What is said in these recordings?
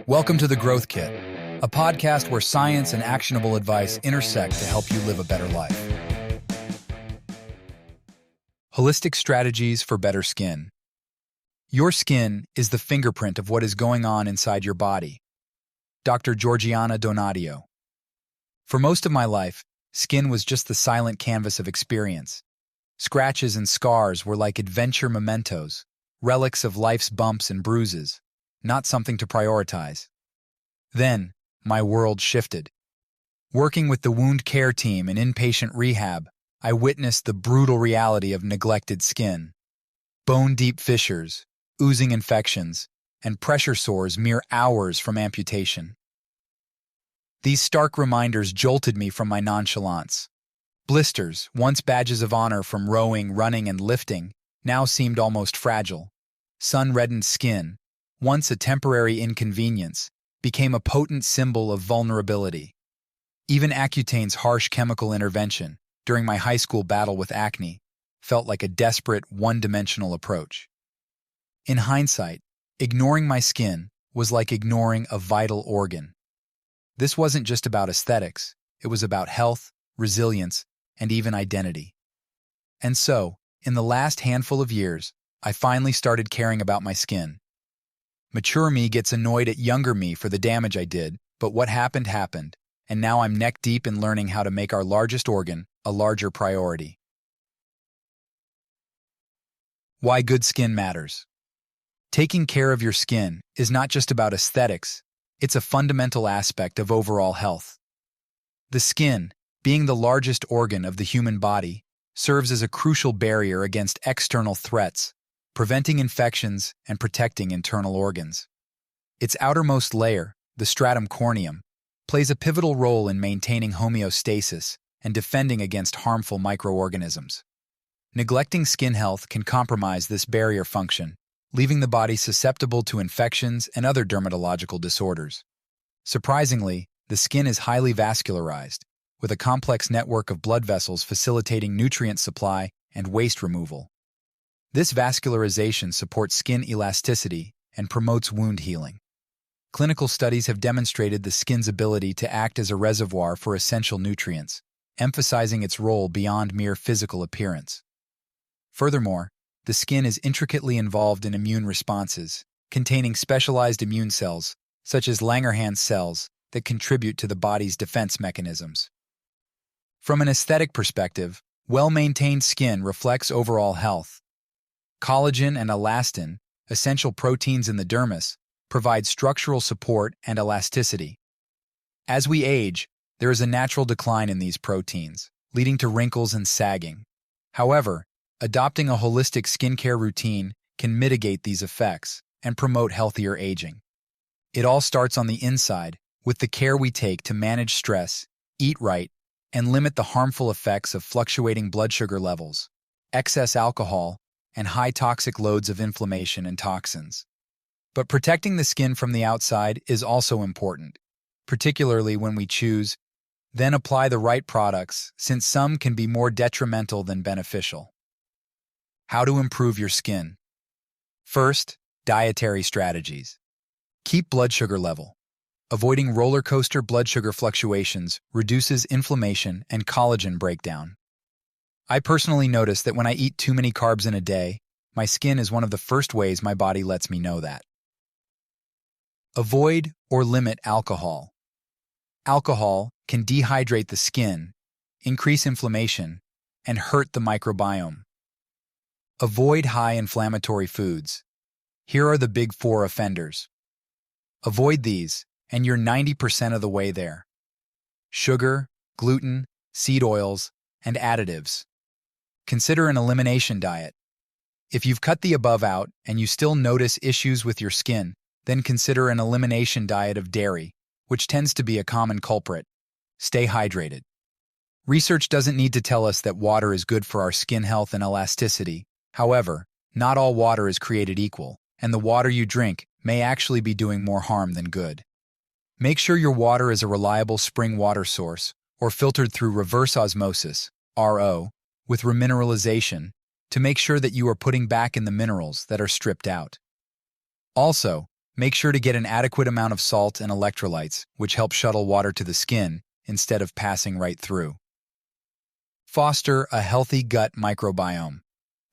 Welcome to The Growth Kit, a podcast where science and actionable advice intersect to help you live a better life. Holistic strategies for better skin. Your skin is the fingerprint of what is going on inside your body. Dr. Georgiana Donadio. For most of my life, skin was just the silent canvas of experience. Scratches and scars were like adventure mementos, relics of life's bumps and bruises, not something to prioritize. Then, my world shifted. Working with the wound care team in inpatient rehab, I witnessed the brutal reality of neglected skin. Bone-deep fissures, oozing infections, and pressure sores mere hours from amputation. These stark reminders jolted me from my nonchalance. Blisters, once badges of honor from rowing, running, and lifting, now seemed almost fragile. Sun-reddened skin, once a temporary inconvenience, became a potent symbol of vulnerability. Even Accutane's harsh chemical intervention, during my high school battle with acne, felt like a desperate, one-dimensional approach. In hindsight, ignoring my skin was like ignoring a vital organ. This wasn't just about aesthetics, it was about health, resilience, and even identity. And so, in the last handful of years, I finally started caring about my skin. Mature me gets annoyed at younger me for the damage I did, but what happened happened, and now I'm neck-deep in learning how to make our largest organ a larger priority. Why good skin matters. Taking care of your skin is not just about aesthetics, it's a fundamental aspect of overall health. The skin, being the largest organ of the human body, serves as a crucial barrier against external threats, preventing infections and protecting internal organs. Its outermost layer, the stratum corneum, plays a pivotal role in maintaining homeostasis and defending against harmful microorganisms. Neglecting skin health can compromise this barrier function, leaving the body susceptible to infections and other dermatological disorders. Surprisingly, the skin is highly vascularized, with a complex network of blood vessels facilitating nutrient supply and waste removal. This vascularization supports skin elasticity and promotes wound healing. Clinical studies have demonstrated the skin's ability to act as a reservoir for essential nutrients, emphasizing its role beyond mere physical appearance. Furthermore, the skin is intricately involved in immune responses, containing specialized immune cells, such as Langerhans cells, that contribute to the body's defense mechanisms. From an aesthetic perspective, well-maintained skin reflects overall health. Collagen and elastin, essential proteins in the dermis, provide structural support and elasticity. As we age, there is a natural decline in these proteins, leading to wrinkles and sagging. However, adopting a holistic skincare routine can mitigate these effects and promote healthier aging. It all starts on the inside, with the care we take to manage stress, eat right, and limit the harmful effects of fluctuating blood sugar levels, excess alcohol, and high toxic loads of inflammation and toxins. But protecting the skin from the outside is also important, particularly when we choose, then apply the right products, since some can be more detrimental than beneficial. How to improve your skin. First, dietary strategies. Keep blood sugar level. Avoiding roller coaster blood sugar fluctuations reduces inflammation and collagen breakdown. I personally notice that when I eat too many carbs in a day, my skin is one of the first ways my body lets me know that. Avoid or limit alcohol. Alcohol can dehydrate the skin, increase inflammation, and hurt the microbiome. Avoid high inflammatory foods. Here are the big four offenders. Avoid these, and you're 90% of the way there. Sugar, gluten, seed oils, and additives. Consider an elimination diet. If you've cut the above out and you still notice issues with your skin, then consider an elimination diet of dairy, which tends to be a common culprit. Stay hydrated. Research doesn't need to tell us that water is good for our skin health and elasticity. However, not all water is created equal, and the water you drink may actually be doing more harm than good. Make sure your water is a reliable spring water source or filtered through reverse osmosis, RO, with remineralization, to make sure that you are putting back in the minerals that are stripped out. Also, Make sure to get an adequate amount of salt and electrolytes, which help shuttle water to the skin instead of passing right through. Foster a healthy gut microbiome.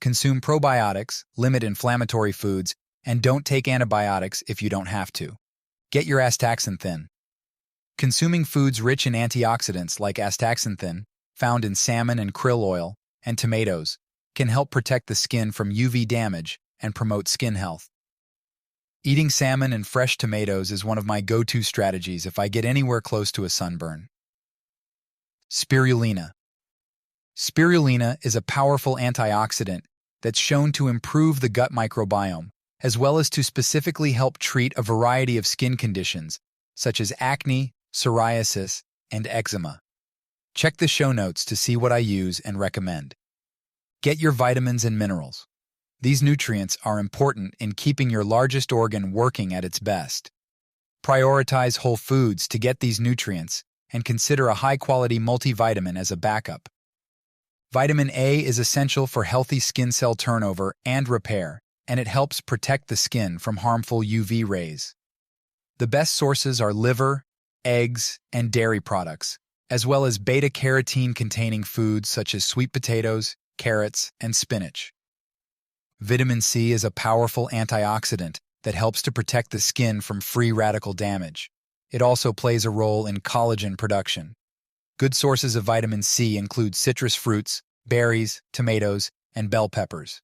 Consume probiotics, limit inflammatory foods, and don't take antibiotics if you don't have to. Get your astaxanthin. Consuming foods rich in antioxidants like astaxanthin, found in salmon and krill oil, and tomatoes, can help protect the skin from UV damage and promote skin health. Eating salmon and fresh tomatoes is one of my go-to strategies if I get anywhere close to a sunburn. Spirulina. Spirulina is a powerful antioxidant that's shown to improve the gut microbiome, as well as to specifically help treat a variety of skin conditions, such as acne, psoriasis, and eczema. Check the show notes to see what I use and recommend. Get your vitamins and minerals. These nutrients are important in keeping your largest organ working at its best. Prioritize whole foods to get these nutrients and consider a high-quality multivitamin as a backup. Vitamin A is essential for healthy skin cell turnover and repair, and it helps protect the skin from harmful UV rays. The best sources are liver, eggs, and dairy products, as well as beta-carotene-containing foods such as sweet potatoes, carrots, and spinach. Vitamin C is a powerful antioxidant that helps to protect the skin from free radical damage. It also plays a role in collagen production. Good sources of vitamin C include citrus fruits, berries, tomatoes, and bell peppers.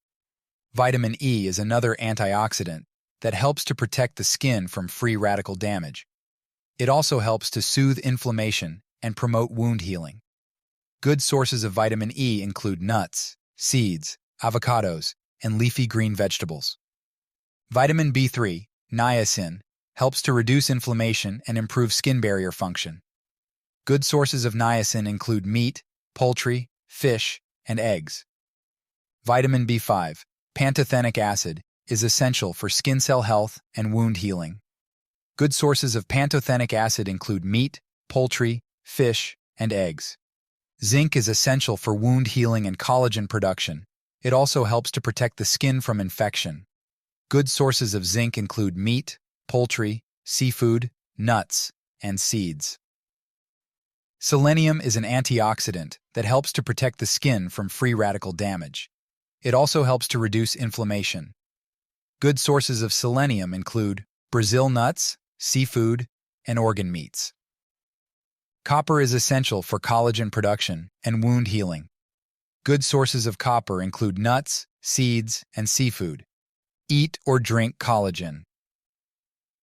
Vitamin E is another antioxidant that helps to protect the skin from free radical damage. It also helps to soothe inflammation and promote wound healing. Good sources of vitamin E include nuts, seeds, avocados, and leafy green vegetables. Vitamin B3, niacin, helps to reduce inflammation and improve skin barrier function. Good sources of niacin include meat, poultry, fish, and eggs. Vitamin B5, pantothenic acid, is essential for skin cell health and wound healing. Good sources of pantothenic acid include meat, poultry, fish, and eggs. Zinc is essential for wound healing and collagen production. It also helps to protect the skin from infection. Good sources of zinc include meat, poultry, seafood, nuts, and seeds. Selenium is an antioxidant that helps to protect the skin from free radical damage. It also helps to reduce inflammation. Good sources of selenium include Brazil nuts, seafood, and organ meats. Copper is essential for collagen production and wound healing. Good sources of copper include nuts, seeds, and seafood. Eat or drink collagen.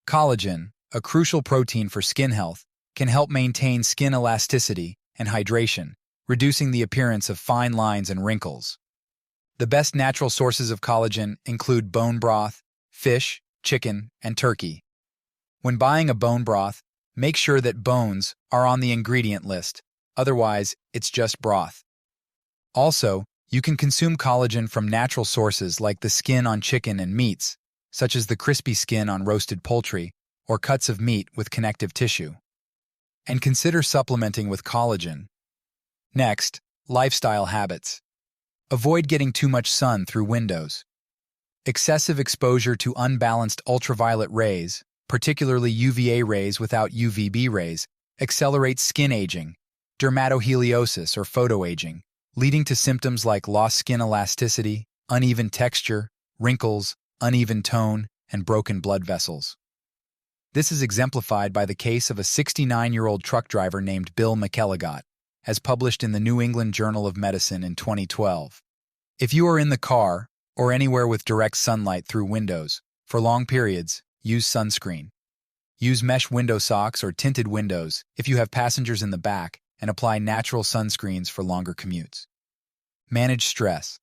Collagen, a crucial protein for skin health, can help maintain skin elasticity and hydration, reducing the appearance of fine lines and wrinkles. The best natural sources of collagen include bone broth, fish, chicken, and turkey. When buying a bone broth, make sure that bones are on the ingredient list, otherwise it's just broth. Also, you can consume collagen from natural sources like the skin on chicken and meats, such as the crispy skin on roasted poultry or cuts of meat with connective tissue. And consider supplementing with collagen. Next, lifestyle habits. Avoid getting too much sun through windows. Excessive exposure to unbalanced ultraviolet rays, particularly UVA rays without UVB rays, accelerates skin aging, dermatoheliosis or photoaging, leading to symptoms like lost skin elasticity, uneven texture, wrinkles, uneven tone, and broken blood vessels. This is exemplified by the case of a 69-year-old truck driver named Bill McElligott, as published in the New England Journal of Medicine in 2012. If you are in the car or anywhere with direct sunlight through windows, for long periods, use sunscreen. Use mesh window socks or tinted windows if you have passengers in the back, and apply natural sunscreens for longer commutes. Manage stress.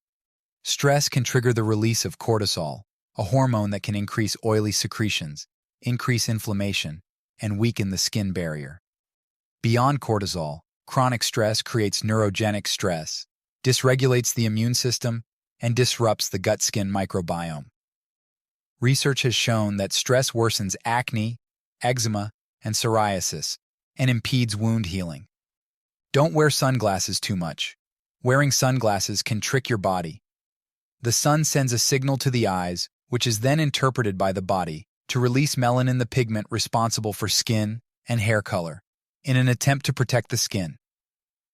Stress can trigger the release of cortisol, a hormone that can increase oily secretions, increase inflammation, and weaken the skin barrier. Beyond cortisol, chronic stress creates neurogenic stress, dysregulates the immune system, and disrupts the gut-skin microbiome. Research has shown that stress worsens acne, eczema, and psoriasis, and impedes wound healing. Don't wear sunglasses too much. Wearing sunglasses can trick your body. The sun sends a signal to the eyes, which is then interpreted by the body to release melanin, the pigment responsible for skin and hair color, in an attempt to protect the skin.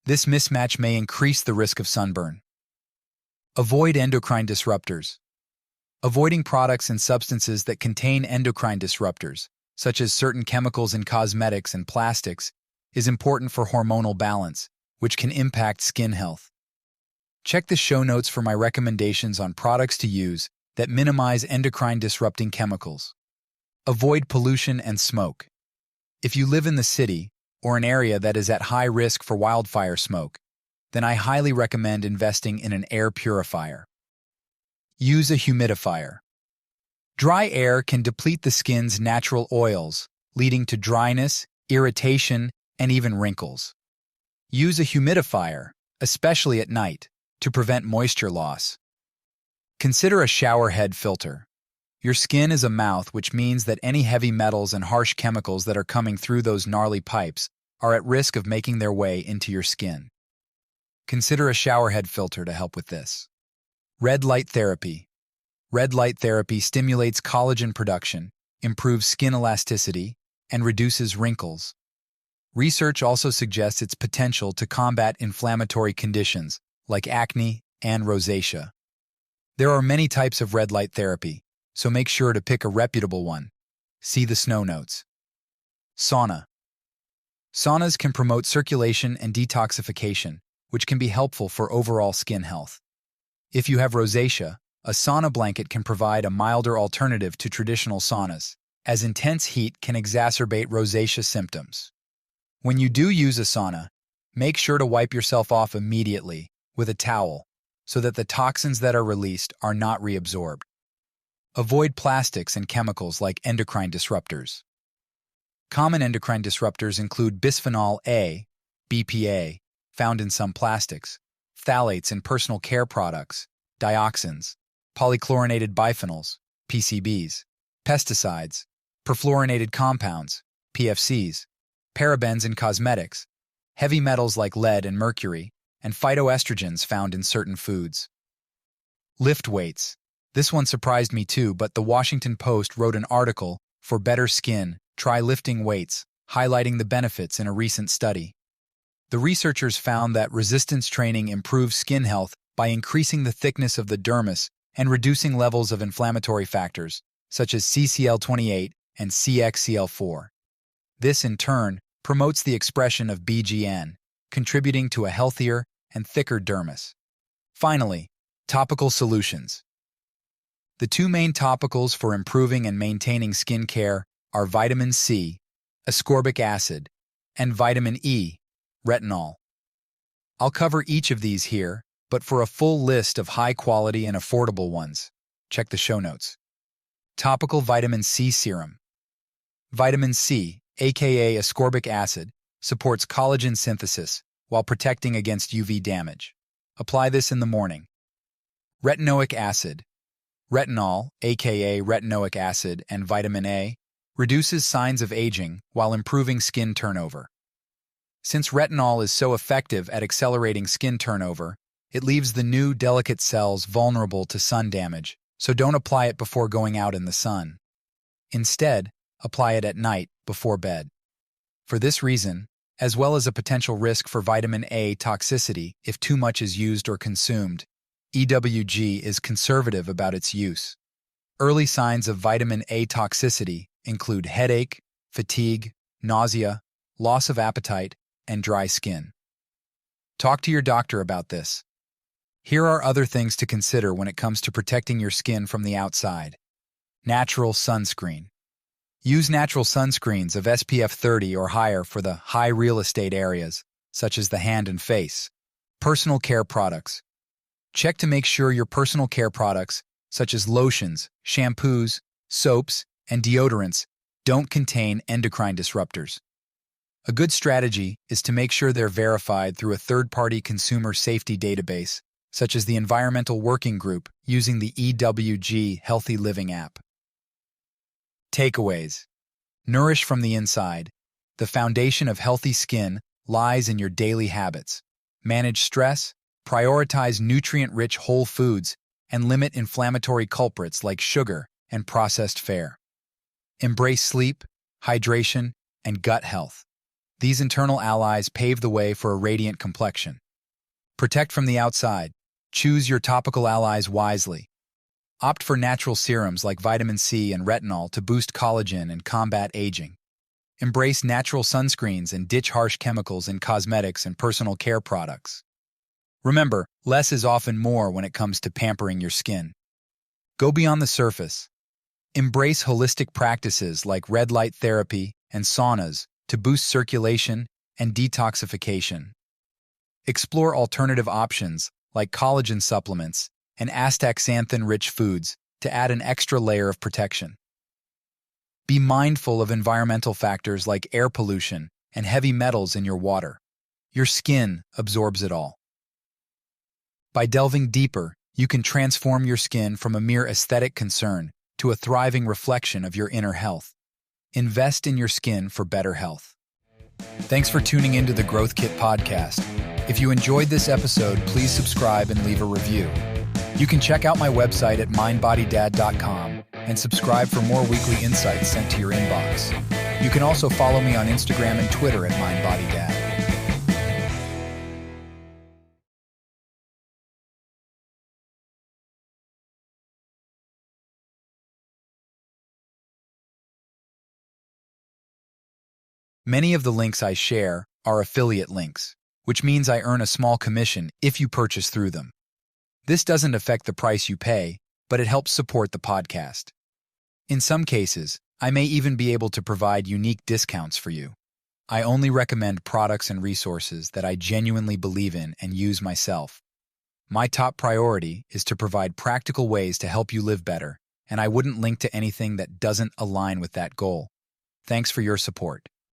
This mismatch may increase the risk of sunburn. Avoid endocrine disruptors. Avoiding products and substances that contain endocrine disruptors, such as certain chemicals in cosmetics and plastics, is important for hormonal balance, which can impact skin health. Check the show notes for my recommendations on products to use that minimize endocrine-disrupting chemicals. Avoid pollution and smoke. If you live in the city or an area that is at high risk for wildfire smoke, then I highly recommend investing in an air purifier. Use a humidifier. Dry air can deplete the skin's natural oils, leading to dryness, irritation, and even wrinkles. Use a humidifier, especially at night, to prevent moisture loss. Consider a shower head filter. Your skin is a mouth, which means that any heavy metals and harsh chemicals that are coming through those gnarly pipes are at risk of making their way into your skin. Consider a shower head filter to help with this. Red light therapy. Red light therapy stimulates collagen production, improves skin elasticity, and reduces wrinkles. Research also suggests its potential to combat inflammatory conditions like acne and rosacea. There are many types of red light therapy, so make sure to pick a reputable one. See the snow notes. Sauna. Saunas can promote circulation and detoxification, which can be helpful for overall skin health. If you have rosacea, a sauna blanket can provide a milder alternative to traditional saunas, as intense heat can exacerbate rosacea symptoms. When you do use a sauna, make sure to wipe yourself off immediately with a towel so that the toxins that are released are not reabsorbed. Avoid plastics and chemicals like endocrine disruptors. Common endocrine disruptors include bisphenol A, BPA, found in some plastics, phthalates in personal care products, dioxins, polychlorinated biphenyls, PCBs, pesticides, perfluorinated compounds, PFCs, parabens in cosmetics, heavy metals like lead and mercury, and phytoestrogens found in certain foods. Lift weights. This one surprised me too, but the Washington Post wrote an article, "For Better Skin, Try Lifting Weights," highlighting the benefits in a recent study. The researchers found that resistance training improves skin health by increasing the thickness of the dermis and reducing levels of inflammatory factors, such as CCL28 and CXCL4. This, in turn, promotes the expression of BGN, contributing to a healthier and thicker dermis. Finally, topical solutions. The two main topicals for improving and maintaining skin care are vitamin C, ascorbic acid, and vitamin E, retinol. I'll cover each of these here, but for a full list of high-quality and affordable ones, check the show notes. Topical vitamin C serum. Vitamin C, aka ascorbic acid, supports collagen synthesis while protecting against UV damage. Apply this in the morning. Retinoic acid. Retinol, aka retinoic acid, and vitamin A, reduces signs of aging while improving skin turnover. Since retinol is so effective at accelerating skin turnover, it leaves the new, delicate cells vulnerable to sun damage, so don't apply it before going out in the sun. Instead, apply it at night before bed. For this reason, as well as a potential risk for vitamin A toxicity if too much is used or consumed, EWG is conservative about its use. Early signs of vitamin A toxicity include headache, fatigue, nausea, loss of appetite, and dry skin. Talk to your doctor about this. Here are other things to consider when it comes to protecting your skin from the outside. Natural sunscreen. Use natural sunscreens of SPF 30 or higher for the high real estate areas, such as the hand and face. Personal care products. Check to make sure your personal care products, such as lotions, shampoos, soaps, and deodorants, don't contain endocrine disruptors. A good strategy is to make sure they're verified through a third-party consumer safety database, such as the Environmental Working Group, using the EWG Healthy Living app. Takeaways. Nourish from the inside. The foundation of healthy skin lies in your daily habits. Manage stress, prioritize nutrient-rich whole foods, and limit inflammatory culprits like sugar and processed fare. Embrace sleep, hydration, and gut health. These internal allies pave the way for a radiant complexion. Protect from the outside. Choose your topical allies wisely. Opt for natural serums like vitamin C and retinol to boost collagen and combat aging. Embrace natural sunscreens and ditch harsh chemicals in cosmetics and personal care products. Remember, less is often more when it comes to pampering your skin. Go beyond the surface. Embrace holistic practices like red light therapy and saunas to boost circulation and detoxification. Explore alternative options like collagen supplements and astaxanthin-rich foods to add an extra layer of protection. Be mindful of environmental factors like air pollution and heavy metals in your water. Your skin absorbs it all. By delving deeper, you can transform your skin from a mere aesthetic concern to a thriving reflection of your inner health. Invest in your skin for better health. Thanks for tuning into the Growth Kit podcast. If you enjoyed this episode, please subscribe and leave a review. You can check out my website at mindbodydad.com and subscribe for more weekly insights sent to your inbox. You can also follow me on Instagram and Twitter at mindbodydad. Many of the links I share are affiliate links, which means I earn a small commission if you purchase through them. This doesn't affect the price you pay, but it helps support the podcast. In some cases, I may even be able to provide unique discounts for you. I only recommend products and resources that I genuinely believe in and use myself. My top priority is to provide practical ways to help you live better, and I wouldn't link to anything that doesn't align with that goal. Thanks for your support.